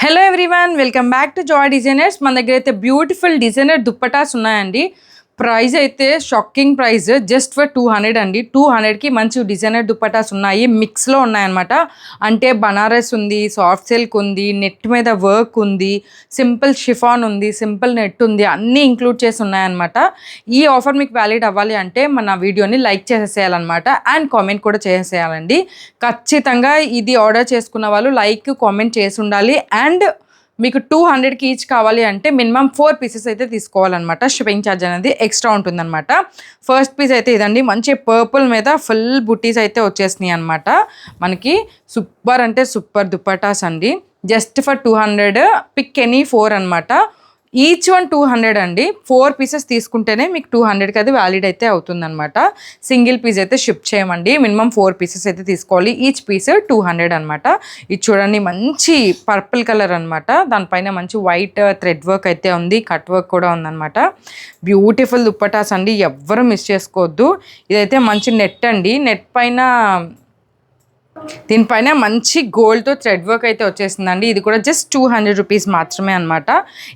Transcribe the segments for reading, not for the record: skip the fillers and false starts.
Hello everyone, welcome back to Joy designers. మన దగ్గర అయితే బ్యూటిఫుల్ డిజైనర్ దుప్పటాస్ ఉన్నాయండి. ప్రైస్ అయితే షాకింగ్ ప్రైస్, జస్ట్ ఫర్ 200 అండి. 200కి మంచి డిజైనర్ దుప్పటాస్ ఉన్నాయి, మిక్స్లో ఉన్నాయన్నమాట. అంటే బనారస్ ఉంది, సాఫ్ట్ సిల్క్ ఉంది, నెట్ మీద వర్క్ ఉంది, సింపుల్ షిఫాన్ ఉంది, సింపుల్ నెట్ ఉంది, అన్నీ ఇంక్లూడ్ చేసి ఉన్నాయన్నమాట. ఈ ఆఫర్ మీకు వ్యాలిడ్ అవ్వాలి అంటే మన వీడియోని లైక్ చేసేసేయాలన్నమాట అండ్ కామెంట్ కూడా చేసేయాలండి. ఖచ్చితంగా ఇది ఆర్డర్ చేసుకున్న వాళ్ళు లైక్ కామెంట్ చేసి ఉండాలి. అండ్ మీకు 200కి ఈచ్ కావాలి అంటే మినిమం 4 పీసెస్ అయితే తీసుకోవాలన్నమాట. షిప్పింగ్ ఛార్జ్ అనేది ఎక్స్ట్రా ఉంటుందన్నమాట. ఫస్ట్ పీస్ అయితే ఇదండి, మంచి పర్పుల్ మీద ఫుల్ బుటీస్ అయితే వచ్చేసినాయి అనమాట. మనకి సూపర్ అంటే సూపర్ దుప్పటాస్ అండి. జస్ట్ ఫర్ 200, పిక్ ఎనీ 4 అనమాట. ఈచ్ వన్ 200 అండి. 4 పీసెస్ తీసుకుంటేనే మీకు 200కి అది వ్యాలిడ్ అయితే అవుతుందన్నమాట. సింగిల్ పీస్ అయితే షిప్ చేయమండి. మినిమం 4 పీసెస్ అయితే తీసుకోవాలి. ఈచ్ పీస్ 200 అనమాట. ఇది చూడండి, మంచి పర్పుల్ కలర్ అనమాట. దానిపైన మంచి వైట్ థ్రెడ్ వర్క్ అయితే ఉంది, కట్ వర్క్ కూడా ఉందన్నమాట. బ్యూటిఫుల్ దుప్పటాస్ అండి, ఎవ్వరూ మిస్ చేసుకోవద్దు. ఇదైతే మంచి నెట్ అండి. నెట్ పైన దీనిపైన మంచి గోల్డ్తో థ్రెడ్ వర్క్ అయితే వచ్చేసిందండి. ఇది కూడా జస్ట్ 200 రూపీస్ మాత్రమే అనమాట.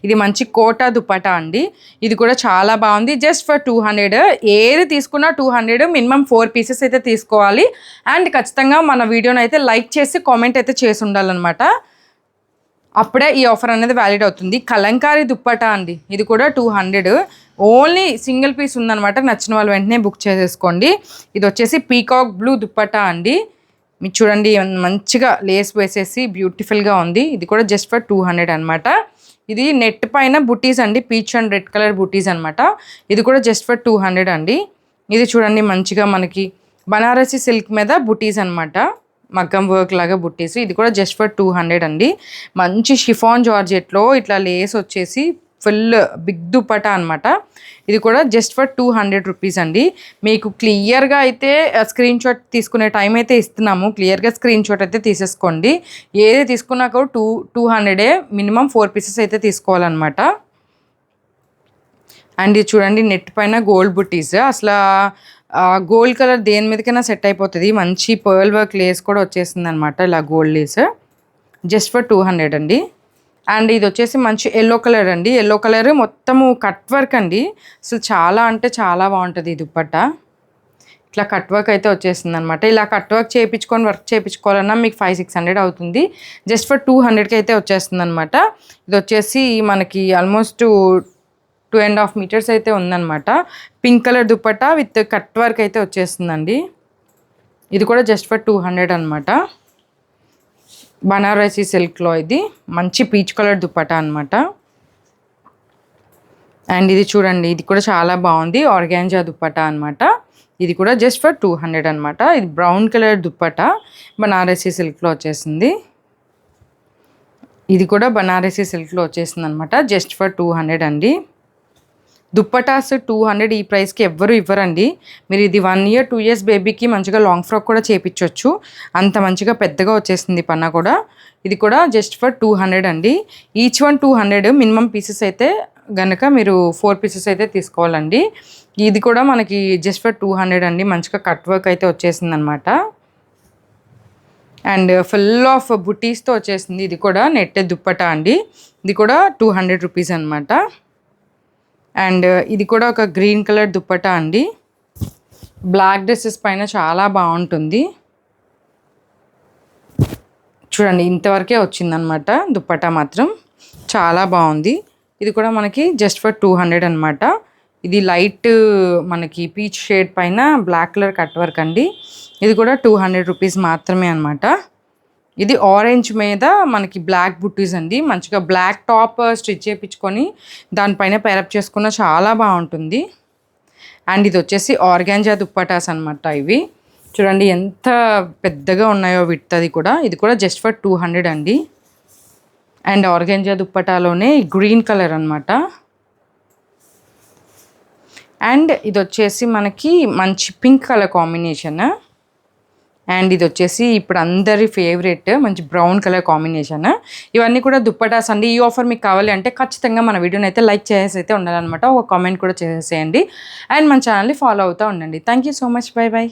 ఇది మంచి కోటా దుపట్టా అండి. ఇది కూడా చాలా బాగుంది. Just for 200. ఏది తీసుకున్నా 200, మినిమం 4 పీసెస్ అయితే తీసుకోవాలి. అండ్ ఖచ్చితంగా మన వీడియోని అయితే లైక్ చేసి కామెంట్ అయితే చేసి ఉండాలన్నమాట. అప్పుడే ఈ ఆఫర్ అనేది వ్యాలిడ్ అవుతుంది. కలంకారీ దుప్పటా అండి. ఇది కూడా 200. ఓన్లీ సింగిల్ పీస్ ఉందన్నమాట. నచ్చిన వాళ్ళు వెంటనే బుక్ చేసేసుకోండి. ఇది వచ్చేసి పీకాక్ బ్లూ దుప్పటా అండి. మీరు చూడండి, మంచిగా లేస్ వేసేసి బ్యూటిఫుల్గా ఉంది. ఇది కూడా జస్ట్ ఫర్ 200 అనమాట. ఇది నెట్ పైన బుటీస్ అండి, పీచ్ అండ్ రెడ్ కలర్ బుటీస్ అనమాట. ఇది కూడా జస్ట్ ఫర్ 200 అండి. ఇది చూడండి, మంచిగా మనకి బనారసి సిల్క్ మీద బుటీస్ అనమాట, మగ్గం వర్క్ లాగా బుటీస్. ఇది కూడా జస్ట్ ఫర్ 200 అండి. మంచి షిఫాన్ జార్జెట్లో ఇట్లా లేస్ వచ్చేసి ఫుల్ బిగ్ దుపట్టా అనమాట. ఇది కూడా జస్ట్ ఫర్ 200 రూపీస్ అండి. మీకు క్లియర్గా అయితే స్క్రీన్ షాట్ తీసుకునే టైం అయితే ఇస్తున్నాము. క్లియర్గా స్క్రీన్ షాట్ అయితే తీసేసుకోండి. ఏది తీసుకున్నా కూడా 200 మినిమం 4 పీసెస్ అయితే తీసుకోవాలన్నమాట. అండ్ ఇది చూడండి, నెట్ పైన గోల్డ్ బుటీస్. అసలు గోల్డ్ కలర్ దేని మీదకైనా సెట్ అయిపోతుంది. మంచి పర్ల్ వర్క్ లేస్ కూడా వచ్చేసింది అనమాట, ఇలా గోల్డ్ లేస్. జస్ట్ ఫర్ 200 అండి. అండ్ ఇది వచ్చేసి మంచి ఎల్లో కలర్ అండి. ఎల్లో కలర్ మొత్తము కట్ వర్క్ అండి. అసలు చాలా అంటే చాలా బాగుంటుంది ఈ దుప్పట్టా. ఇట్లా కట్ వర్క్ అయితే వచ్చేసింది అనమాట. ఇలా కట్ వర్క్ చేయించుకొని వర్క్ చేయించుకోవాలన్నా మీకు 500-600 అవుతుంది. జస్ట్ ఫర్ 200కి అయితే వచ్చేస్తుంది అనమాట. ఇది వచ్చేసి మనకి ఆల్మోస్ట్ 2.5 మీటర్స్ అయితే ఉందన్నమాట. Pink colour dupatta with cut work అయితే వచ్చేస్తుందండి. ఇది కూడా జస్ట్ ఫర్ 200 అనమాట. బనారసి సిల్క్లో ఇది మంచి పీచ్ కలర్ దుప్పటా అనమాట. అండ్ ఇది చూడండి, ఇది కూడా చాలా బాగుంది, ఆర్గాంజా దుప్పటా అనమాట. ఇది కూడా జస్ట్ ఫర్ 200 అనమాట. ఇది బ్రౌన్ కలర్ దుప్పటా, బనారసి సిల్క్లో వచ్చేసింది. ఇది కూడా బనారసి సిల్క్లో వచ్చేసింది అనమాట. జస్ట్ ఫర్ 200 అండి. దుప్పటాస్ 200 ఈ ప్రైస్కి ఎవ్వరు ఇవ్వరండి. మీరు ఇది 1 year 2 years బేబీకి మంచిగా లాంగ్ ఫ్రాక్ కూడా చేయించవచ్చు. అంత మంచిగా పెద్దగా వచ్చేసింది పన్నా కూడా. ఇది కూడా జస్ట్ ఫర్ 200 అండి. Each one 200. మినిమం పీసెస్ అయితే కనుక మీరు 4 పీసెస్ అయితే తీసుకోవాలండి. ఇది కూడా మనకి జస్ట్ ఫర్ 200 అండి. మంచిగా కట్ వర్క్ అయితే వచ్చేసింది అనమాట. అండ్ ఫుల్ ఆఫ్ బుటీస్తో వచ్చేసింది. ఇది కూడా నెట్ దుప్పటా అండి. ఇది కూడా 200 రూపీస్ అనమాట. అండ్ ఇది కూడా ఒక గ్రీన్ కలర్ దుప్పటా అండి. బ్లాక్ డ్రెస్సెస్ పైన చాలా బాగుంటుంది. చూడండి, ఇంతవరకే వచ్చిందనమాట దుప్పటా, మాత్రం చాలా బాగుంది. ఇది కూడా మనకి జస్ట్ ఫర్ 200 అనమాట. ఇది లైట్ మనకి పీచ్ షేడ్ పైన బ్లాక్ కలర్ కట్ వర్క్ అండి. ఇది కూడా 200 రూపీస్ మాత్రమే అనమాట. ఇది ఆరెంజ్ మీద మనకి బ్లాక్ బుట్టీస్ అండి. మంచిగా బ్లాక్ టాప్ స్టిచ్ చేయించుకొని దానిపైన పేరప్ చేసుకున్న చాలా బాగుంటుంది. అండ్ ఇది వచ్చేసి ఆర్గాంజా దుప్పటాస్ అనమాట. ఇవి చూడండి ఎంత పెద్దగా ఉన్నాయో విడ్త్ అది కూడా. ఇది కూడా జస్ట్ ఫర్ 200 అండి. అండ్ ఆర్గాంజా దుప్పటాలోనే గ్రీన్ కలర్ అనమాట. అండ్ ఇది వచ్చేసి మనకి మంచి పింక్ కలర్ కాంబినేషన్. అండ్ ఇది వచ్చేసి ఇప్పుడు అందరి ఫేవరెట్ మంచి బ్రౌన్ కలర్ కాంబినేషన్. ఇవన్నీ కూడా దుప్పటాస్ అండి. ఈ ఆఫర్ మీకు కావాలి అంటే ఖచ్చితంగా మన వీడియోని అయితే లైక్ చేసేసి అయితే ఉండాలన్నమాట. ఒక కామెంట్ కూడా చేసేసేయండి. అండ్ మన ఛానల్ని ఫాలో అవుతూ ఉండండి. Thank you so much. By by.